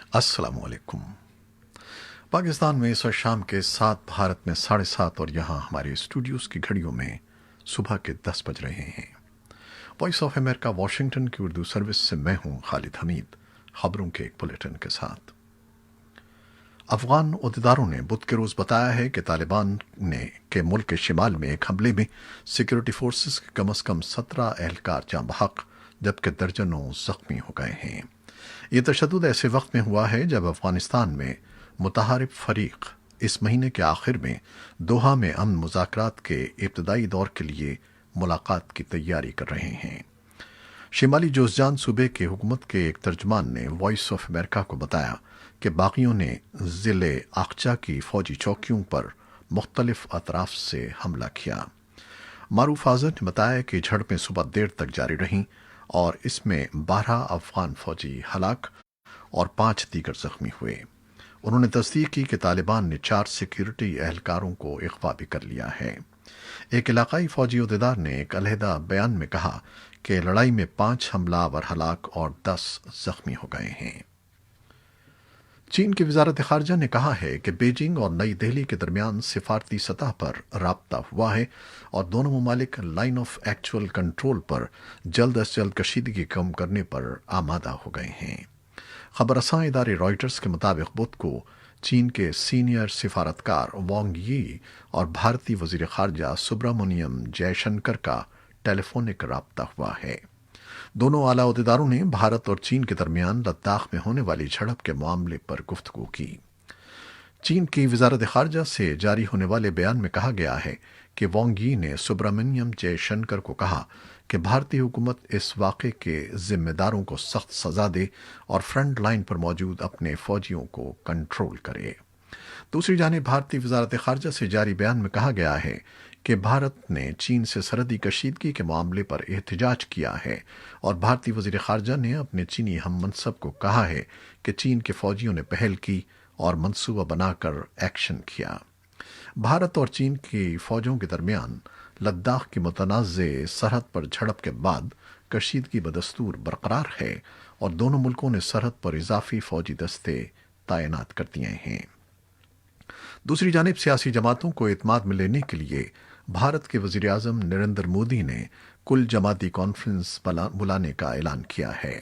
अस्सलाम वालेकुम। पाकिस्तान में इस वक्त शाम के 7, भारत में 7:30 और यहाँ हमारे स्टूडियोज़ की घड़ियों में सुबह के 10 बज रहे हैं। वॉइस ऑफ अमेरिका वाशिंगटन की उर्दू सर्विस से मैं हूँ खालिद हमीद, खबरों के एक बुलेटिन के साथ। अफगान अहदेदारों ने बुध के रोज़ बताया है कि तालिबान ने के मुल्क के शिमाल में एक हमले में सिक्योरिटी फोर्सेस के कम से कम 17 एहलकार जाँ बहक जबकि दर्जनों जख्मी हो गए हैं। ये तशद्दुद ऐसे वक्त में हुआ है जब अफगानिस्तान में मुतहारिब फरीक इस महीने के आखिर में दोहा में अमन मुज़ाकरात के इब्तदाई दौर के लिए मुलाकात की तैयारी कर रहे हैं। शिमाली जोज़जान सूबे के हुकूमत के एक तर्जमान ने वॉइस ऑफ अमेरिका को बताया कि बागियों ने ज़िले आख्चा की फौजी चौकियों पर मुख्तलिफ अतराफ से हमला किया। मारूफ आज़र ने बताया कि झड़पें सुबह देर तक जारी रहीं और इसमें 12 अफगान फौजी हलाक और 5 दीगर जख्मी हुए। उन्होंने तस्दीक की कि तालिबान ने 4 सिक्योरिटी एहलकारों को अगवा भी कर लिया है। एक इलाकाई फौजी अहदेदार ने एक अलहदा बयान में कहा कि लड़ाई में 5 हमलावर हलाक और 10 जख्मी हो गए हैं। चीन की वजारत खारजा ने कहा है कि बीजिंग और नई दिल्ली के दरमियान सिफारती सतह पर राब्ता हुआ है और दोनों ममालिक लाइन ऑफ एक्चुअल कंट्रोल पर जल्द अज जल्द कशीदगी कम करने पर आमादा हो गए हैं। खबर रसां इदारे रॉयटर्स के मुताबिक बुध को चीन के सीनियर सिफारतकार वांग यी और भारतीय वजीर खारजा सुब्रमण्यम जयशंकर का टेलीफोनिक राब्ता हुआ है। दोनों आला अहदेदारों ने भारत और चीन के दरमियान लद्दाख में होने वाली झड़प के मामले पर गुफ्तगू की। चीन की वजारत खारजा से जारी होने वाले बयान में कहा गया है कि वांग यी ने सुब्रमण्यम जयशंकर को कहा कि भारतीय हुकूमत इस वाक़े के जिम्मेदारों को सख्त सजा दे और फ्रंट लाइन पर मौजूद अपने फौजियों को कंट्रोल करे। दूसरी जानिब भारतीय वजारत खारजा से जारी बयान में कहा गया है कि भारत ने चीन से सरहदी कशीदगी के मामले पर एहतजाज किया है और भारतीय वजीर खारजा ने अपने चीनी हम मनसब को कहा है कि चीन के फौजियों ने पहल की और मंसूबा बनाकर एक्शन किया। भारत और चीन की फौजों के दरमियान लद्दाख की मुतनाज़ सरहद पर झड़प के बाद कशीदगी बदस्तूर बरकरार है और दोनों मुल्कों ने सरहद पर इजाफी फौजी दस्ते तैनात कर दिए हैं। दूसरी जानिब सियासी जमातों को एतमाद में लेने के लिए भारत के वज़ीर आज़म नरेंद्र मोदी ने कुल जमाती कॉन्फ्रेंस बुलाने का ऐलान किया है।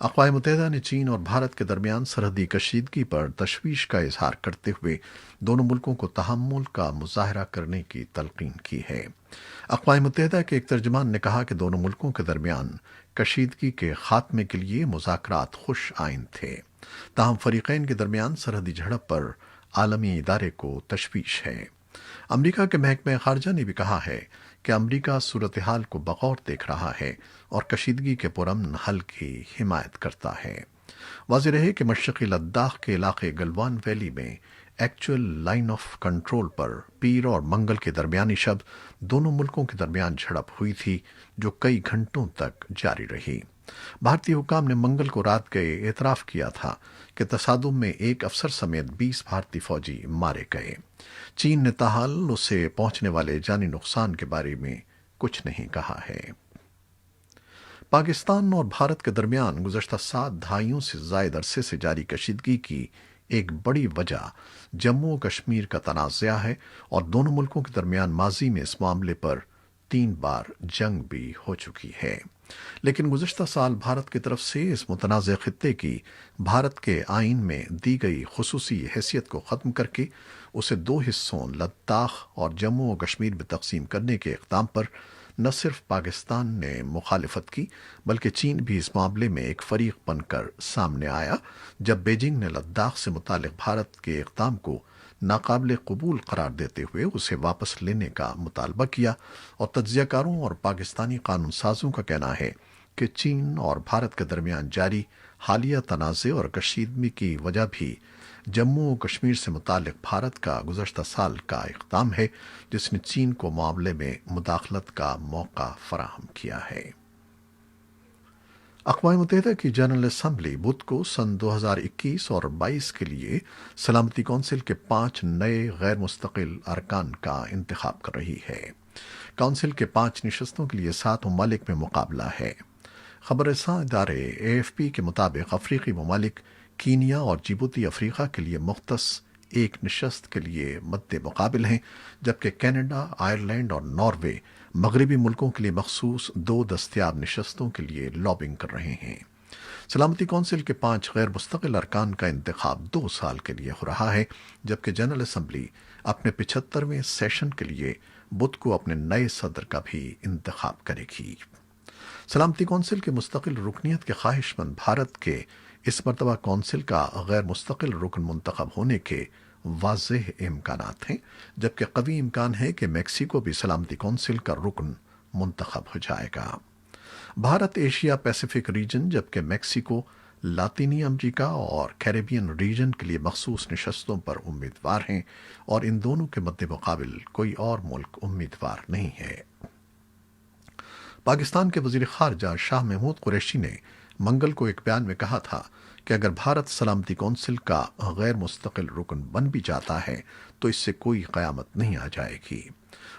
अक़वाम मुत्तहिदा ने चीन और भारत के दरमियान सरहदी कशीदगी पर तशवीश का इजहार करते हुए दोनों मुल्कों को तहम्मुल का मुजाहरा करने की तलकीन की है। अक़वाम मुत्तहिदा के एक तर्जमान ने कहा कि दोनों मुल्कों के दरमियान कशीदगी के खात्मे के लिए मुज़ाकरात खुश आइन थे, ताहम फरीक़ैन के दरमियान सरहदी झड़प पर आलमी इदारे को तशवीश है। अमरीका के महकमे खारजा ने भी कहा है कि अमरीका सूरत हाल को बगौर देख रहा है और कशीदगी के पुरअमन हल की हिमायत करता है। वाज़ेह रहे कि मशरक़ी लद्दाख के इलाके गलवान वैली में एक्चुअल लाइन ऑफ कंट्रोल पर पीर और मंगल के दरमियानी शब दोनों मुल्कों के दरमियान झड़प हुई थी जो कई घंटों तक जारी रही। भारतीय हुकाम ने मंगल को रात गए एतराफ़ किया था कि तसादुम में एक अफसर समेत 20 भारतीय फौजी मारे गए। चीन ने ताहाल उसे पहुंचने वाले जानी नुकसान के बारे में कुछ नहीं कहा है। पाकिस्तान और भारत के दरमियान गुज़श्ता 7 दहाइयों से ज़ायद अरसे से जारी कशीदगी की एक बड़ी वजह जम्मू और कश्मीर का तनाज़ा है और दोनों मुल्कों के दरमियान माजी में इस मामले पर 3 बार जंग भी हो चुकी है। लेकिन गुज़श्ता साल भारत की तरफ से इस मुतनाज़ खित्ते की भारत के आइन में दी गई खुसूसी हैसियत को ख़त्म करके उसे 2 हिस्सों लद्दाख और जम्मू और कश्मीर में तकसीम करने के इक़दाम पर न सिर्फ पाकिस्तान ने मुखालिफत की बल्कि चीन भी इस मामले में एक फरीक बनकर सामने आया जब बीजिंग ने लद्दाख से मुतालिक भारत के इक़दाम को नाकाबिल कबूल करार देते हुए उसे वापस लेने का मुतालबा किया। और तज्ज़ियाकारों और पाकिस्तानी कानून साजों का कहना है कि चीन और भारत के दरमियान जारी हालिया तनाज़े और कशीदगी की वजह भी जम्मू और कश्मीर से मुतालिक भारत का गुज़श्ता साल का इक़दाम है जिसने चीन को मामले में मुदाखलत का मौका फराहम किया है। अक़वाम मुत्तहिदा की जनरल असम्बली बुध को सन 2021 और 22 के लिए सलामती कौंसिल के 5 नए गैर मुस्तकिल अरकान का इंतखाब कर रही है। कौंसिल के 5 नशस्तों के लिए 7 ममालिक में मुकाबला है। खबर रसां इदारे AFP के मुताबिक अफ्रीकी ममालिक کینیا اور جیبوتی افریقہ کے لیے مختص ایک نشست کے لیے مد مقابل ہیں، جبکہ کینیڈا، آئرلینڈ اور ناروے مغربی ملکوں کے لیے مخصوص 2 دستیاب نشستوں کے لیے لابنگ کر رہے ہیں۔ سلامتی کونسل کے 5 غیر مستقل ارکان کا انتخاب 2 سال کے لیے ہو رہا ہے، جبکہ جنرل اسمبلی اپنے 75ویں سیشن کے لیے بدھ کو اپنے نئے صدر کا بھی انتخاب کرے گی۔ سلامتی کونسل کے مستقل رکنیت کے خواہش مند بھارت کے اس مرتبہ کونسل کا غیر مستقل رکن منتخب ہونے کے واضح امکانات ہیں، جبکہ قوی امکان ہے کہ میکسیکو بھی سلامتی کونسل کا رکن منتخب ہو جائے گا۔ بھارت ایشیا پیسیفک ریجن، جبکہ میکسیکو لاطینی امریکہ اور کیریبین ریجن کے لیے مخصوص نشستوں پر امیدوار ہیں، اور ان دونوں کے مد مقابل کوئی اور ملک امیدوار نہیں ہے۔ پاکستان کے وزیر خارجہ شاہ محمود قریشی نے منگل کو ایک بیان میں کہا تھا کہ اگر بھارت سلامتی کونسل کا غیر مستقل رکن بن بھی جاتا ہے تو اس سے کوئی قیامت نہیں آ جائے گی۔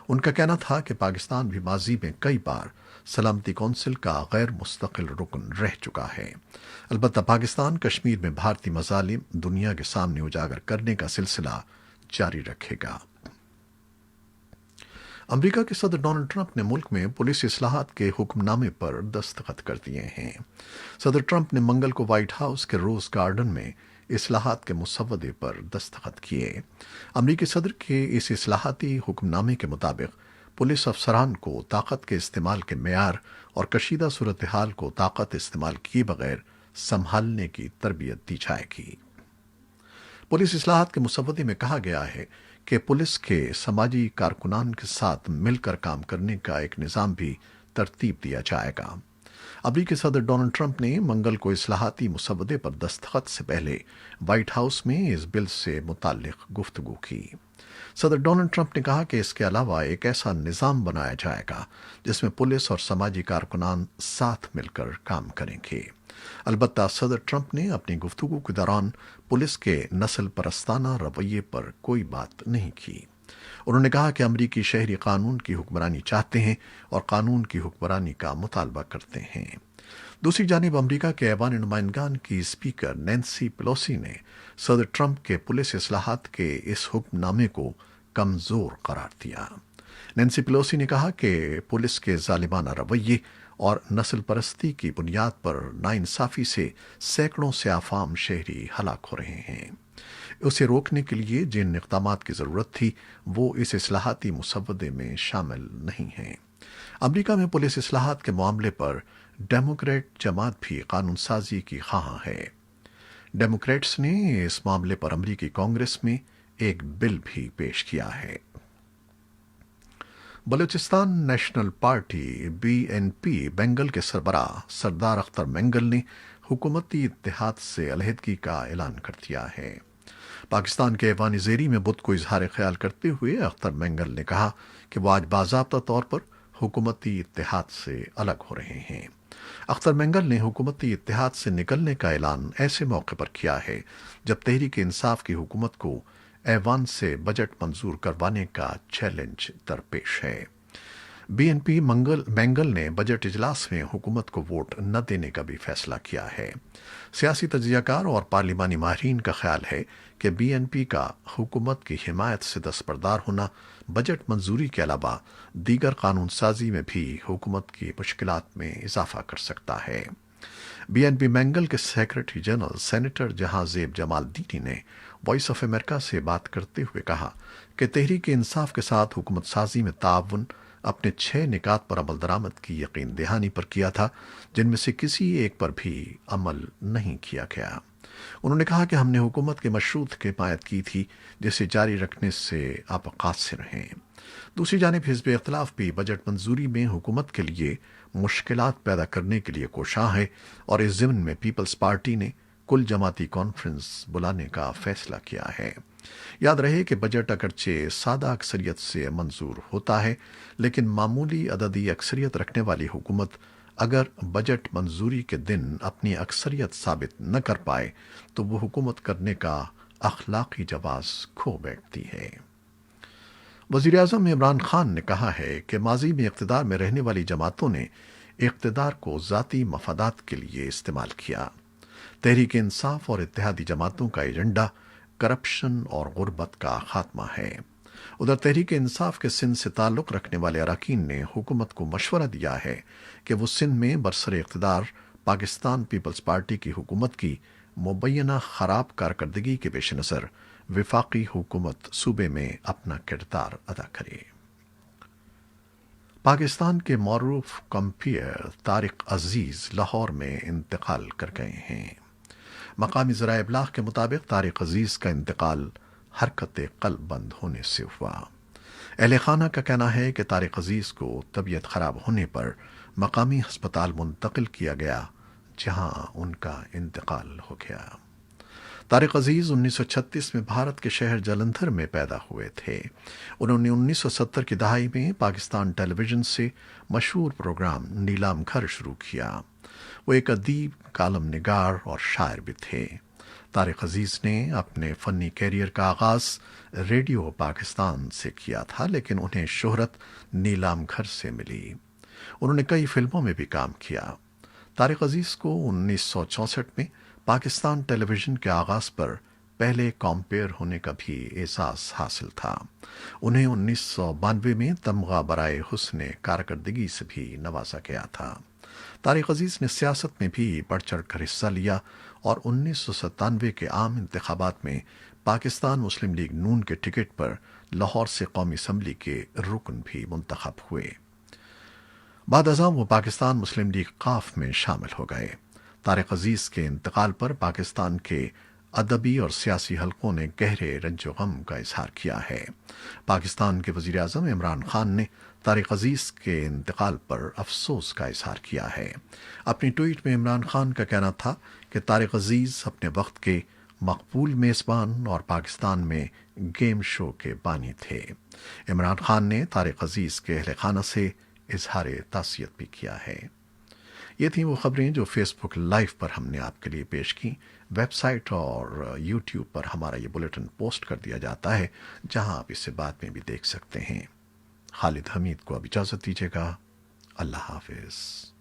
ان کا کہنا تھا کہ پاکستان بھی ماضی میں کئی بار سلامتی کونسل کا غیر مستقل رکن رہ چکا ہے۔ البتہ پاکستان کشمیر میں بھارتی مظالم دنیا کے سامنے اجاگر کرنے کا سلسلہ جاری رکھے گا۔ امریکہ کے صدر ڈونلڈ ٹرمپ نے ملک میں پولیس اصلاحات کے حکم نامے پر دستخط کر دیے ہیں۔ صدر ٹرمپ نے منگل کو وائٹ ہاؤس کے روز گارڈن میں اصلاحات کے مسودے پر دستخط کیے۔ امریکی صدر کے اس اصلاحاتی حکم نامے کے مطابق پولیس افسران کو طاقت کے استعمال کے معیار اور کشیدہ صورتحال کو طاقت استعمال کیے بغیر سنبھالنے کی تربیت دی جائے گی۔ پولیس اصلاحات کے مسودے میں کہا گیا ہے کہ پولیس کے سماجی کارکنان کے ساتھ مل کر کام کرنے کا ایک نظام بھی ترتیب دیا جائے گا۔ امریکی صدر ڈونلڈ ٹرمپ نے منگل کو اصلاحاتی مسودے پر دستخط سے پہلے وائٹ ہاؤس میں اس بل سے متعلق گفتگو کی۔ صدر ڈونلڈ ٹرمپ نے کہا کہ اس کے علاوہ ایک ایسا نظام بنایا جائے گا جس میں پولیس اور سماجی کارکنان ساتھ مل کر کام کریں گے۔ البتہ صدر ٹرمپ نے اپنی گفتگو کے دوران پولیس کے نسل پرستانہ رویے پر کوئی بات نہیں کی۔ انہوں نے کہا کہ امریکی شہری قانون کی حکمرانی چاہتے ہیں اور قانون کی حکمرانی کا مطالبہ کرتے ہیں۔ دوسری جانب امریکہ کے ایوان نمائندگان کی اسپیکر نینسی پیلوسی نے صدر ٹرمپ کے پولیس اصلاحات کے اس حکم نامے کو کمزور قرار دیا۔ نینسی پیلوسی نے کہا کہ پولیس کے ظالمانہ رویے اور نسل پرستی کی بنیاد پر ناانصافی سے سینکڑوں سیاہ فام شہری ہلاک ہو رہے ہیں۔ اسے روکنے کے لیے جن اقدامات کی ضرورت تھی وہ اس اصلاحاتی مسودے میں شامل نہیں ہیں۔ امریکہ میں پولیس اصلاحات کے معاملے پر ڈیموکریٹ جماعت بھی قانون سازی کی خواہاں ہے۔ ڈیموکریٹس نے اس معاملے پر امریکی کانگریس میں ایک بل بھی پیش کیا ہے۔ Balochistan national party BNP Bengal کے سربراہ سردار اختر مینگل نے حکومتی اتحاد سے علیحدگی کا اعلان کر دیا ہے۔ پاکستان کے ایوان زیری میں بدھ کو اظہار خیال کرتے ہوئے اختر مینگل نے کہا کہ وہ آج باضابطہ طور پر حکومتی اتحاد سے الگ ہو رہے ہیں۔ اختر مینگل نے حکومتی اتحاد سے نکلنے کا اعلان ایسے موقع پر کیا ہے جب تحریک انصاف کی حکومت کو ایوان سے بجٹ منظور کروانے کا چیلنج درپیش ہے۔ BNP مینگل نے بجٹ اجلاس میں حکومت کو ووٹ نہ دینے کا بھی فیصلہ کیا ہے۔ سیاسی تجزیہ کار اور پارلیمانی ماہرین کا خیال ہے کہ BNP کا حکومت کی حمایت سے دستبردار ہونا بجٹ منظوری کے علاوہ دیگر قانون سازی میں بھی حکومت کی مشکلات میں اضافہ کر سکتا ہے۔ BNP مینگل کے سیکرٹری جنرل سینیٹر جہاں زیب جمال دینی نے وائس آف امریکہ سے بات کرتے ہوئے کہا کہ تحریک انصاف کے ساتھ حکومت سازی میں تعاون اپنے 6 نکات پر عمل درآمد کی یقین دہانی پر کیا تھا، جن میں سے کسی ایک پر بھی عمل نہیں کیا گیا۔ انہوں نے کہا کہ ہم نے حکومت کے مشروط کی حمایت کی تھی جسے جاری رکھنے سے آپ قاصر ہیں۔ دوسری جانب حزب اختلاف بھی بجٹ منظوری میں حکومت کے لیے مشکلات پیدا کرنے کے لیے کوشاں ہے، اور اس ضمن میں پیپلز پارٹی نے کل جماعتی کانفرنس بلانے کا فیصلہ کیا ہے۔ یاد رہے کہ بجٹ اگرچہ سادہ اکثریت سے منظور ہوتا ہے، لیکن معمولی عددی اکثریت رکھنے والی حکومت اگر بجٹ منظوری کے دن اپنی اکثریت ثابت نہ کر پائے تو وہ حکومت کرنے کا اخلاقی جواز کھو بیٹھتی ہے۔ وزیر اعظم عمران خان نے کہا ہے کہ ماضی میں اقتدار میں رہنے والی جماعتوں نے اقتدار کو ذاتی مفادات کے لیے استعمال کیا۔ तहरीक इंसाफ और इत्तेहादी जमातों का एजेंडा करप्शन और गुर्बत का खात्मा है। उधर तहरीक इंसाफ के सिंध से ताल्लुक़ रखने वाले अरकान ने हुकूमत को मशवरा दिया है कि वो सिंध में बरसर इक़्तिदार पाकिस्तान पीपल्स पार्टी की हुकूमत की मुबैना ख़राब कारकर्दगी के पेश नज़र विफाकी हुकूमत सूबे में अपना किरदार अदा करे। पाकिस्तान के मरूफ कंपियर तारिक अजीज लाहौर में इंतकाल कर गए हैं। मकामी ज़राए इब्लाग के मुताबिक तारिक अजीज का इंतकाल हरकत क़ल्ब बंद होने से हुआ। अहले खाना का कहना है कि तारिक अजीज को तबीयत ख़राब होने पर मकामी हस्पताल मुंतकिल किया गया, जहां उनका इंतकाल हो गया। तारिक अजीज 1936 में भारत के शहर जालंधर में पैदा हुए थे। उन्होंने 1970 की दहाई में पाकिस्तान टेलीविज़न से मशहूर प्रोग्राम नीलाम घर शुरू किया। वो एक अदीब, कालम निगार और शायर भी थे। तारिक अजीज ने अपने फ़नी कैरियर का आगाज़ रेडियो पाकिस्तान से किया था, लेकिन उन्हें शोहरत नीलाम घर से मिली। उन्होंने कई फिल्मों में भी काम किया। तारिक अजीज को 1964 में पाकिस्तान टेलीविज़न के आगाज़ पर पहले कॉम्पेयर होने का भी एहसास हासिल था। उन्हें 1992 में तमगा बराए हुस्न कारकर्दगी से भी नवाजा गया था। तारिक अजीज ने सियासत में भी बढ़ चढ़ कर हिस्सा लिया और 1997 के आम इंतखाबात में पाकिस्तान मुस्लिम लीग नून के टिकट पर लाहौर से कौमी असम्बली के रुकन भी मुंतखब हुए। बाद अज़ां वो पाकिस्तान मुस्लिम लीग काफ में शामिल हो गए। तारिक अजीज के इंतकाल पर पाकिस्तान के अदबी और सियासी हलकों ने गहरे रंजो गम का इजहार किया है। पाकिस्तान के वज़ीर आज़म इमरान खान ने तारिक अजीज के इंतकाल पर अफसोस का इजहार किया है। अपनी ट्वीट में इमरान खान का कहना था कि तारिक अजीज अपने वक्त के मकबूल मेज़बान और पाकिस्तान में गेम शो के बानी थे। इमरान खान ने तारिक अजीज के अहले खाना से इजहार तासियत भी किया है। ये थी वो खबरें जो फेसबुक लाइव पर हमने आपके लिए पेश की। वेबसाइट और यूट्यूब पर हमारा ये बुलेटिन पोस्ट कर दिया जाता है, जहां आप इसे बाद में भी देख सकते हैं। खालिद हमीद को अब इजाज़त दीजिएगा। अल्लाह हाफिज़।